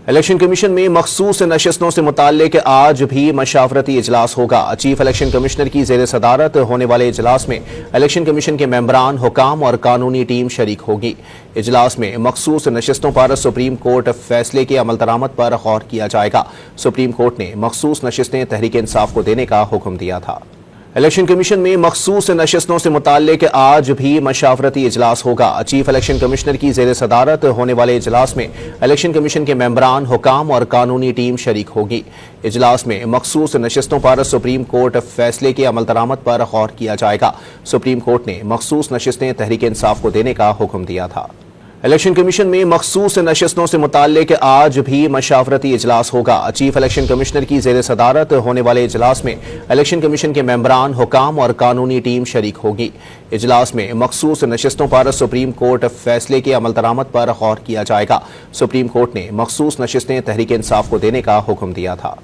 Election commission में मखसूस नशिस्तों से मुताल्लिक आज भी मशावरती इजलास होगा। चीफ इलेक्शन कमिश्नर की जेर सदारत होने वाले इजलास में इलेक्शन कमीशन के मेंबरान, हुकाम और कानूनी टीम शरीक होगी। इजलास में मखसूस नशिस्तों पर सुप्रीम कोर्ट फैसले के अमल दरामद पर गौर किया जाएगा। सुप्रीम कोर्ट ने मखसूस नशिस्तें तहरीक इंसाफ को देने का हुक्म दिया था। इलेक्शन कमीशन में मखसूस नशिस्तों से मुताल्लिक आज भी मशावरती इजलास होगा। चीफ इलेक्शन कमिश्नर की जेर सदारत होने वाले इजलास में इलेक्शन कमीशन के मेंबरान, हुकाम और कानूनी टीम शरीक होगी। इजलास में मखसूस नशिस्तों पर सुप्रीम कोर्ट फैसले के अमल दरामद पर गौर किया जाएगा। सुप्रीम कोर्ट ने मखसूस नशिस्तें तहरीक इंसाफ को देने का हुक्म दिया था। इलेक्शन कमीशन में मखसूस नशिस्तों से मुताल्लिक आज भी मशावरती इजलास होगा। चीफ इलेक्शन कमिश्नर की जेर सदारत होने वाले इजलास में इलेक्शन कमीशन के मेंबरान, हुकाम और कानूनी टीम शरीक होगी। इजलास में मखसूस नशिस्तों पर सुप्रीम कोर्ट फैसले के अमल दरामद पर गौर किया जाएगा। सुप्रीम कोर्ट ने मखसूस नशिस्तें तहरीक इंसाफ को देने का हुक्म दिया था।